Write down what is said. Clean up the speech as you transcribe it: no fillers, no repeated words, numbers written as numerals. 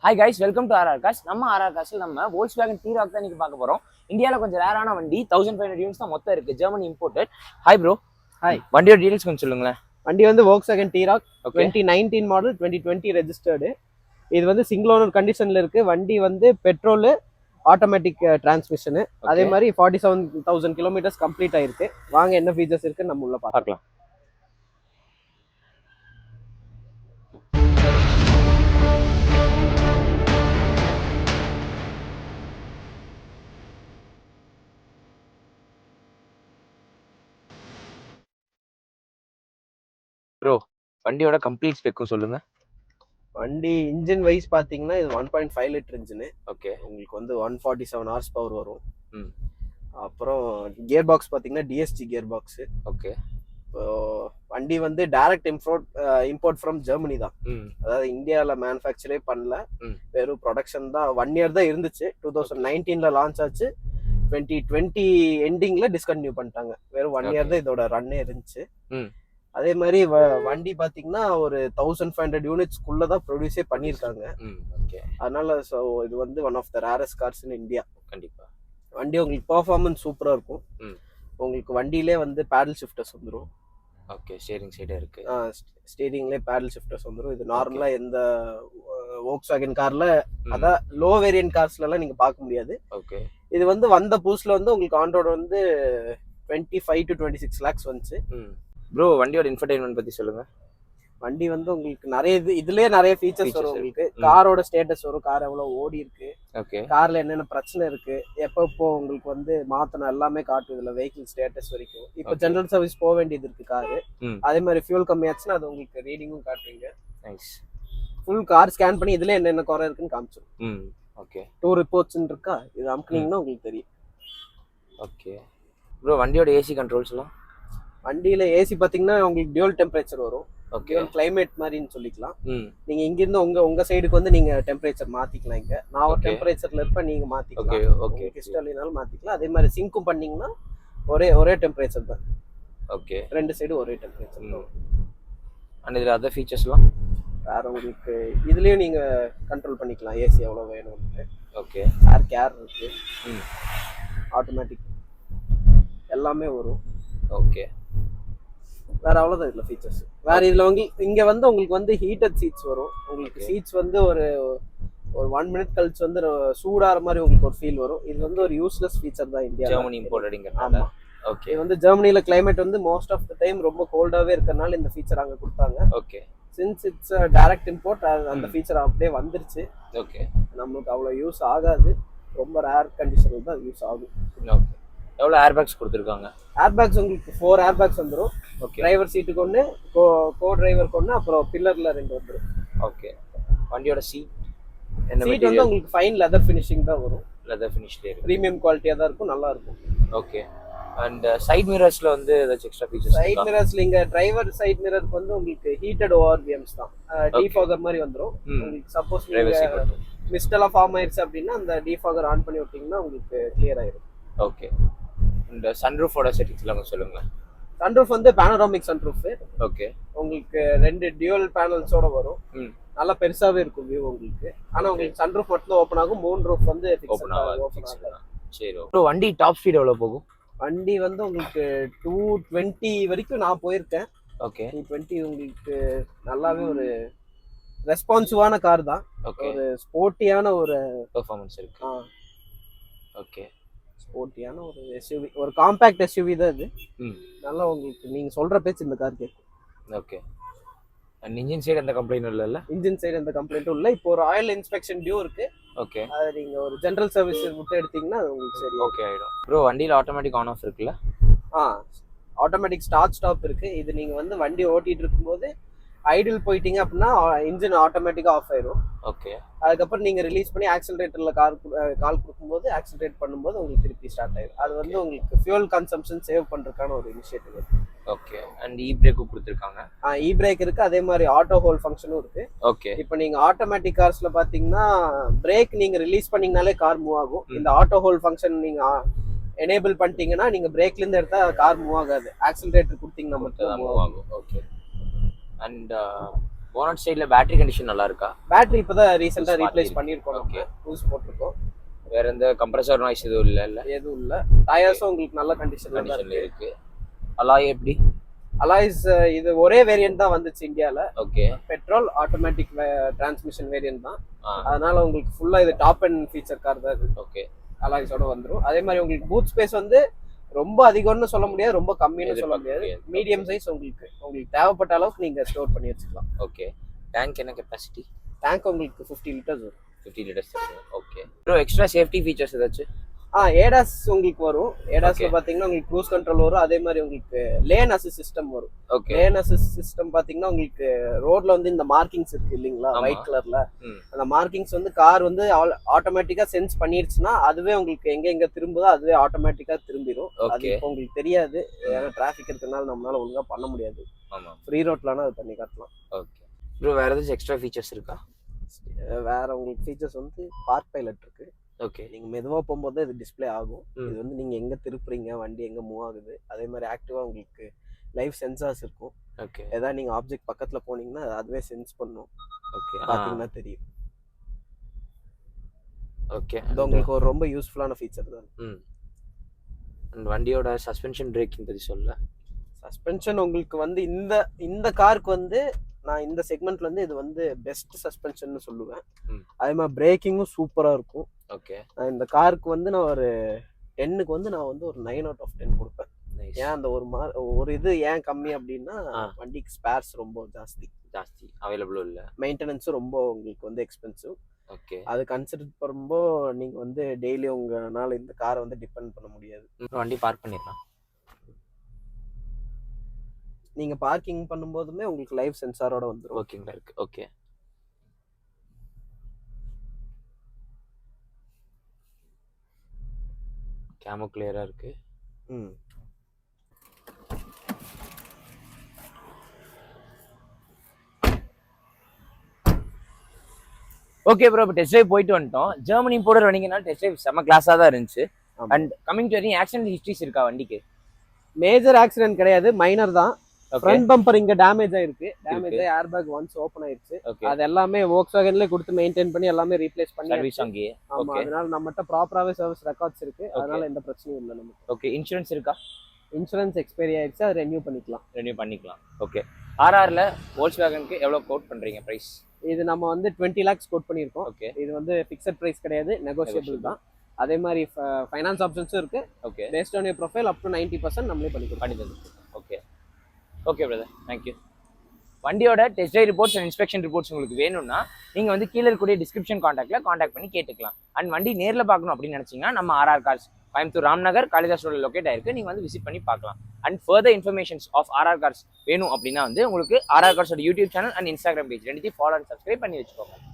Hi guys, welcome to RR cars. நம்ம RR கார்ஸில் நம்ம Volkswagen T-Roc தான் இன்னைக்கு பார்க்க போகிறோம். இந்தியாவில் கொஞ்சம் ரேரான வண்டி 1500 யூனிட்ஸ் தான் மொத்தம் இருக்குது, Germany imported. Hi bro. Hi. வண்டியோட டீடைல்ஸ் கொஞ்சம் சொல்லுங்களேன். வண்டி வந்து Volkswagen T-Roc 2019 மாடல் 2020 ரெஜிஸ்டர்டு. இது வந்து சிங்கிள் ஓனர் கண்டிஷனில் இருக்குது. வண்டி வந்து பெட்ரோலு ஆட்டோமேட்டிக் டிரான்ஸ்மிஷனு. அதே மாதிரி 47,000 கிலோமீட்டர்ஸ் கம்ப்ளீட் ஆயிருக்கு. வாங்க என்ன ஃபீச்சர்ஸ் இருக்குன்னு நம்ம உள்ள பார்க்கலாம். ப்ரோ, வண்டியோட கம்ப்ளீட் ஸ்பெக்கும் சொல்லுங்க. வண்டி இன்ஜின் வைஸ் பார்த்தீங்கன்னா இது 1.5 லிட்டர் இன்ஜினு. ஓகே. உங்களுக்கு வந்து 147 ஹார்ஸ் பவர் வரும். ம். அப்புறம் கியர் பாக்ஸ் பார்த்தீங்கன்னா டிஎஸ்டி கியர் பாக்ஸு. ஓகே. இப்போ வண்டி வந்து டைரக்ட் இம்போர்ட் ஃப்ரம் ஜெர்மனி தான். அதாவது இந்தியாவில் மேனுஃபேக்சரே பண்ணல, வெறும் ப்ரொடக்ஷன் தான். 1 இயர் தான் இருந்துச்சு. 2019 லான்ச் ஆச்சு. 2020 எண்டிங்ல டிஸ்கண்டினியூ பண்ணிட்டாங்க. வெறும் 1 இயர் தான் இதோட ரன்னே இருந்துச்சு. அதே மாதிரி வண்டி பாத்தீங்கன்னா ஒரு 1500 யூனிட்ஸ்க்குள்ள தான் ப்ரொடியூஸே பண்ணியிருக்காங்க. அதனால இது வந்து one of the rarest cars in India. கண்டிப்பா வண்டி உங்களுக்கு பெர்ஃபார்மன்ஸ் சூப்பரா இருக்கும். உங்களுக்கு வண்டியிலே வந்து பேடல் ஷிஃப்டர்ஸ் வந்துடும். ஓகே. ஸ்டீரிங் சைடு இருக்கு. ஸ்டீரிங்லேயே பேடல் ஷிஃப்டர்ஸ் வந்துடும். இது நார்மலா எந்த Volkswagen கார்ல, அதான் லோ வேரியன்ட் கார்ஸ்ல எல்லாம் நீங்க பார்க்க முடியாது. ஓகே. இது வந்து வந்த புதுசுல வந்து உங்களுக்கு ஆன் ரோடு வந்து 25 to 26 lakhs வந்துச்சு. ப்ரோ, வண்டியோட இன்ஃபர்டைன்மென்ட் பத்தி சொல்லுங்க. வண்டி வந்து உங்களுக்கு நிறைய இதுலயே நிறைய ஃபீச்சர்ஸ் வரும். உங்களுக்கு காரோட ஸ்டேட்டஸ் வரும், கார் எவ்வளவு ஓடி இருக்கு, கார்ல என்னென்ன பிரச்சனை இருக்கு, எப்போ உங்களுக்கு வந்து மாத்தணும் எல்லாமே காட்டும் இதுல. வெஹிக்கிள் ஸ்டேட்டஸ் வரைக்கும். இப்போ ஜெனரல் சர்வீஸ் போக வேண்டியது இருக்கு காரு. அதே மாதிரி ஃபியூல் கம்மியாச்சுன்னா அது உங்களுக்கு ரீடிங்கும் காட்டுவீங்க. ஃபுல் கார் ஸ்கேன் பண்ணி இதுல என்னென்ன குறை இருக்குன்னு காமிச்சிடும். ஓகே. 2 ரிப்போர்ட்ஸ் இருக்கா, இது அமுக்குனீங்கன்னா உங்களுக்கு தெரியும். ஓகே ப்ரோ, வண்டியோட ஏசி கண்ட்ரோல்ஸ் எல்லாம்? வண்டியில ஏசி பாத்தீங்கன்னா உங்களுக்கு டியூல் டெம்பரேச்சர் வரும். டியூல் கிளைமேட் மாதிரின்னு சொல்லிக்கலாம். நீங்க இங்க இருந்து உங்க சைடுக்கு வந்து நீங்க டெம்பரேச்சர் மாத்திக்கலாம். இங்க நான் ஒரு டெம்பரேச்சர்ல இருப்பேன், நீங்க மாத்திக்கலாம். ஓகே. கிறிஸ்டலினாலும் மாத்திக்கலாம். அதே மாதிரி சிங்க்கும் பண்ணீங்கன்னா ஒரே டெம்பரேச்சர் தான். ஓகே. ரெண்டு சைடு ஒரே டெம்பரேச்சர் தான். அண்ட் இதுல அதர் ஃபீச்சர்ஸ்லாம் வேற உங்களுக்கு இதுலயும் நீங்க கண்ட்ரோல் பண்ணிக்கலாம் ஏசி எவ்வளவு வேணும்னு. ஓகே. கேர் இருக்கு, ஆட்டோமேட்டிக் எல்லாமே வரும். ஓகே. வேற அவ்வளவுதான் இதுல ஃபீச்சர்ஸ். வேற இதுல இங்க வந்து உங்களுக்கு வந்து ஹீட்டட் சீட்ஸ் வரும். உங்களுக்கு சீட்ஸ் வந்து ஒரு 1 மினிட் கழிச்சு வந்து சூடாற மாதிரி உங்களுக்கு ஒரு ஃபீல் வரும். இது வந்து ஒரு யூஸ்லெஸ் ஃபீச்சர் தான் இந்தியா ஜெர்மனி இம்போர்ட்டட். ஆமா. ஓகே. வந்து ஜெர்மனில கிளைமேட் வந்து மோஸ்ட் ஆஃப் த டைம் ரொம்ப கோல்டாவே இருக்கறனால இந்த ஃபீச்சர் அங்க கொடுத்தாங்க. Okay. Since it's direct import, அந்த ஃபீச்சர் அப்படியே வந்துருச்சு. ஓகே. நமக்கு அவ்வளவு யூஸ் ஆகாது, ரொம்ப ரேர் கண்டிஷன்ல தான் யூஸ் ஆகும். ஓகே. எவ்வளவு ஏர் பேக்ஸ் கொடுத்திருக்காங்க? ஏர் பேக்ஸ் உங்களுக்கு 4 ஏர் பேக்ஸ் வந்துரும். ஓகே. டிரைவர் சீட்டுக்கு ஒன்னு, கோ டிரைவருக்கு ஒன்னு, அப்புறம் பில்லர்ல 2 வந்துரும். ஓகே. வண்டியோட சீட் சீட் வந்து உங்களுக்கு ஃபைன் லெதர் ஃபினிஷிங் தான் வரும். லெதர் ஃபினிஷ்ல இருக்கு. பிரீமியம் குவாலிட்டியா தான் இருக்கும், நல்லா இருக்கும். ஓகே. அண்ட் சைடு மிரர்ஸ்ல வந்து ஏதாச்சும் எக்ஸ்ட்ரா ஃபீச்சர்ஸ்? சைடு மிரர்ஸ்ல இங்க டிரைவர் சைடு மிரருக்கு வந்து உங்களுக்கு ஹீட்டட் ORVMs தான். டிஃபாகர் மாதிரி வந்துரும். உங்களுக்கு சப்போஸ் நீங்க மிஸ்ட் எல்லாம் ஃபார்ம் ஆயிருச்சு அப்படின்னா அந்த டிஃபாகர் ஆன் பண்ணி விட்டீங்கன்னா உங்களுக்கு கிளியர் ஆயிடும். ஓகே. இந்த சன்ரூஃபோட செட்டிங்ஸ்லாம் கொஞ்சம் சொல்லுங்க. சன்ரூஃப் வந்து பேனோராமிக் சன்ரூஃப். ஓகே. உங்களுக்கு 2 டியூவல் பேனல்ஸோட வரும். நல்லா பெருசாவே இருக்கும் வியூ உங்களுக்கு. ஆனா உங்களுக்கு சன்ரூஃப் மட்டும் ஓபன் ஆகும், மூன் ரூஃப் வந்து ஓபன் ஆகும். சரி. ப்ரோ, வண்டி டாப் ஸ்பீட் எவ்வளவு போகும்? வண்டி வந்து உங்களுக்கு 220 வரைக்கும் நான் போயிருக்கேன். ஓகே. 220 உங்களுக்கு நல்லாவே ஒரு ரெஸ்பான்சிவான கார் தான். ஒரு ஸ்போர்ட்டியான ஒரு பெர்ஃபார்மன்ஸ் இருக்கு. ஓகே. ஸ்போர்ட்டியான ஒரு SUV, ஒரு காம்பாக்ட் SUV தான் இது. நல்லா உங்களுக்கு நீங்க சொல்ற பேச்சு இந்த கார் கேட்கும். ஓகே. அண்ட் இன்ஜின் சைடு எந்த கம்ப்ளைண்டும் இல்ல? இன்ஜின் சைடு எந்த கம்ப்ளைண்ட்டும் இல்ல. இப்போ ஒரு ஆயில் இன்ஸ்பெக்ஷன் டியூ இருக்கு. ஓகே. அது நீங்க ஒரு ஜெனரல் சர்வீஸ் விட்டு எடுத்தீங்கன்னா அது உங்களுக்கு சரி ஓகே ஆயிடும். ப்ரோ, வண்டியில ஆட்டோமேட்டிக் ஆன் ஆஃப் இருக்குல்ல? ஆட்டோமேட்டிக் ஸ்டார்ட் ஸ்டாப் இருக்கு. இது நீங்க வந்து வண்டி ஓட்டிட்டு இருக்கும்போது ஐடில் போயிட்டீங்க அப்படின்னா இன்ஜின் ஆட்டோமேட்டிக்கா ஆஃப் ஆயிரும். ஓகே. அதுக்கப்புறம் நீங்க ரிலீஸ் பண்ணி ஆக்சிலரேட்டர்ல கால் கொடுக்கும்போது ஆக்சிலரேட் பண்ணும்போது உங்களுக்கு திருப்பி ஸ்டார்ட் ஆயிடும். அது வந்து உங்களுக்கு ஃபியூல் கன்சம்ஷன் சேவ் பண்றதுக்கான ஒரு இனிஷியேட்டிவ். ஓகே. அண்ட் பிரேக்கும் கொடுத்திருக்காங்க. பிரேக் இருக்கு. அதே மாதிரி ஆட்டோ ஹோல்ட் ஃபங்க்ஷனும் இருக்கு. ஓகே. இப்போ நீங்க ஆட்டோமேட்டிக் கார்ஸ்ல பாத்தீங்கன்னா பிரேக் நீங்க ரிலீஸ் பண்ணீங்கனாலே கார் மூவ் ஆகும். இந்த ஆட்டோ ஹோல்ட் ஃபங்க்ஷன் நீங்க எனேபிள் பண்ணிட்டீங்கன்னா நீங்க பிரேக்ல இருந்து எடுத்தா கார் மூவ் ஆகாது, ஆக்சிலரேட்டர் கொடுத்தீங்கன்னா மட்டும் மூவ் ஆகும். ஓகே. அண்ட் போனட் சைடுல பேட்டரி கண்டிஷன் நல்லா இருக்கா? பேட்டரி இப்பதான் ரீசெண்டா புதுசு ரீப்ளேஸ் மாத்திருக்கு. பண்ணிருக்கோம். Okay. புதுசு போட்டிருக்கோம். வேற எந்த கம்ப்ரஸர் நாய்ஸ் எதுவும் இல்ல? எதுவும் இல்ல. டயர்ஸும் உங்களுக்கு நல்ல கண்டிஷன்ல இருக்கு. அலாய் எப்படி? அலாய்ஸ் இது ஒரே வேரியன்ட் தான் வந்துச்சு இந்தியால. Okay. Petrol automatic transmission variant தான். அதனால உங்களுக்கு ஃபுல்லா இது டாப் அண்ட் ஃபீச்சர் கார் தான் இது. ஓகே. அலாய்ஸோட வந்துரும். அதே மாதிரி உங்களுக்கு பூட் ஸ்பேஸ் வந்து ரொம்ப அதிகம்னு சொல்ல முடியாது, ரொம்ப கம்மின்னு சொல்ல முடியாது. மீடியம் சைஸ் உங்களுக்கு தேவைப்பட்ட அளவுக்கு நீங்க ஸ்டோர் பண்ணி வச்சுக்கலாம். ஓகே. டேங்க் என்ன கெபாசிட்டி? டேங்க் உங்களுக்கு 50 லிட்டர்ஸ் வரும். 50 litres. Okay bro, extra safety features ஏதாச்சும்? ஏடாஸ் உங்களுக்கு வரும். ஏடாஸ்ல பாத்தீங்கன்னா உங்களுக்கு க்ரூஸ் கண்ட்ரோல் வரும். அதே மாதிரி உங்களுக்கு லேன் அசிஸ்ட் சிஸ்டம் வரும். ஓகே. லேன் அசிஸ்ட் சிஸ்டம் பாத்தீங்கன்னா உங்களுக்கு ரோட்ல வந்து இந்த மார்க்கிங்ஸ் இருக்கு இல்லீங்களா, ஒயிட் கலர்ல. அந்த மார்க்கிங்ஸ் வந்து கார் வந்து ஆட்டோமேட்டிக்கா சென்ஸ் பண்ணிருச்சுன்னா அதுவே உங்களுக்கு எங்க திரும்புதோ அதுவே ஆட்டோமேட்டிக்கா திரும்பிடும். அது இப்போ உங்களுக்கு தெரியாது, ஏன்னா டிராஃபிக் இருக்கனால நம்மளால ஒழுங்கா பண்ண முடியாது. ஆமா. ஃப்ரீ ரோட்லனா அது பண்ணி காட்டலாம். ஓகே ப்ரோ, வேற ஏதாச்சும் எக்ஸ்ட்ரா ஃபீச்சர்ஸ் இருக்கா? வேற உங்களுக்கு ஃபீச்சர்ஸ் வந்து பார்க் பைலட் இருக்கு. ஓகே. நீங்க மெதுவா போகும்போது இது டிஸ்ப்ளே ஆகும். இது வந்து நீங்க எங்க திருப்புறீங்க, வண்டி எங்க மூவ் ஆகுது, அதே மாதிரி ஆக்டிவா உங்களுக்கு லைவ் சென்சார்ஸ் இருக்கும். ஓகே. ஏதாவது நீங்க ஆப்ஜெக்ட் பக்கத்துல போனீங்கன்னா அதுவே சென்ஸ் பண்ணும். ஓகே. பாத்தீங்கன்னா தெரியும். ஓகே. இது உங்களுக்கு ஒரு ரொம்ப யூஸ்ஃபுல்லான ஃபீச்சர் தான். அண்ட் வண்டியோட சஸ்பென்ஷன் பிரேக்கிங் பத்தி சொல்ல. சஸ்பென்ஷன் உங்களுக்கு வந்து இந்த காருக்கு வந்து நான் இந்த செக்மெண்ட்ல வந்து இது வந்து பெஸ்ட் சஸ்பென்ஷன் சொல்லுவேன். அதே மாதிரி பிரேக்கிங்கும் சூப்பரா இருக்கும். ஓகே. இந்த காருக்கு வந்து நான் ஒரு 10க்கு வந்து நான் வந்து ஒரு 9 out of 10 கொடுப்பேன். ஏன் அந்த ஒரு இது ஏன் கம்மி அப்படின்னா வண்டிக்கு ஸ்பேர்ஸ் ரொம்ப ஜாஸ்தி அவைலபிள் இல்ல, மெயின்டெனன்ஸும் ரொம்ப உங்களுக்கு வந்து எக்ஸ்பென்சிவ். ஓகே. அது கன்சிடர் பண்ணும்போது நீங்க வந்து டெய்லி உங்களால இந்த காரை வந்து டிபெண்ட் பண்ண முடியாது. வண்டி பார்க் பண்ணிடலாம். நீங்க பார்க்கிங் பண்ணும்போதுமே உங்களுக்கு லைவ் சென்சாரோட வந்துரும். ஓகேங்களா இருக்கு. ஓகே. கேமோ கிளியரா இருக்கு. ஓகே ப்ரோ, இப்போ டெஸ்ட் ட்ரைவ் போயிட்டு வந்துட்டோம். ஜெர்மனி இம்போர்ட்டட் வண்டிங்கனால டெஸ்ட் ட்ரைவ் செம்ம கிளாஸாக தான் இருந்துச்சு. And coming to accident histories இருக்கா வண்டிக்கு? மேஜர் ஆக்சிடென்ட் கிடையாது, மைனர் தான். ஃப்ரண்ட் பம்பர் இங்க டேமேஜ் ஆயிருக்கு. டேமேஜ் ஆகி ஏர் பேக் ஒன்ஸ் ஓபன் ஆயிருச்சு. அது எல்லாமே Volkswagenல கொடுத்து மெயின்டைன் பண்ணி எல்லாமே ரீப்ளேஸ் பண்ணி சர்வீஸ் அங்கேயே. ஆமா, அதனால நம்மட்ட ப்ராப்பராவே சர்வீஸ் ரெக்கார்ட்ஸ் இருக்கு. அதனால எந்த பிரச்சனையும் இல்லை நமக்கு. ஓகே. இன்சூரன்ஸ் இருக்கா? இன்சூரன்ஸ் எக்ஸ்பைரி ஆயிடுச்சு, அது ரெனியூ பண்ணிக்கலாம். ஓகே. ஆர்ஆர்ல Volkswagenக்கு எவ்வளவு கோட் பண்றீங்க பிரைஸ்? இது நம்ம வந்து 20 lakhs கோட் பண்ணியிருக்கோம். ஓகே. இது வந்து ஃபிக்ஸட் பிரைஸ் கிடையாது, நெகோஷியபிள் தான். அதே மாதிரி ஃபைனான்ஸ் ஆப்ஷன்ஸும் இருக்கு. Okay. Based on your profile up to 90% நம்மளே பண்ணி தந்துருக்கோம். ஓகே. Okay brother, thank you. வண்டியோட test drive reports and inspection reports உங்களுக்கு வேணும்னா நீங்கள் வந்து கீழே இருக்கக்கூடிய டிஸ்கிரிப்ஷன் காண்டாக்ட் பண்ணி கேட்டுக்கலாம். அண்ட் வண்டி நேரில் பார்க்கணும் அப்படின்னு நினச்சிங்கன்னா நம்ம ஆர்ஆர் கார்ஸ் கோயம்புத்தூர் ராம்நகர் காளிதாஸ் ரோடில் லொக்கேட் ஆயிருக்கு. நீங்கள் வந்து விசிட் பண்ணி பார்க்கலாம். And further informations of RR cars வேணும் அப்படின்னா வந்து உங்களுக்கு ஆர்ஆர் கார்ஸோட YouTube channel and Instagram page ரெண்டுத்தையும் ஃபாலோ அண்ட் சப்ஸ்கிரைப் பண்ணி வச்சுக்கோங்க.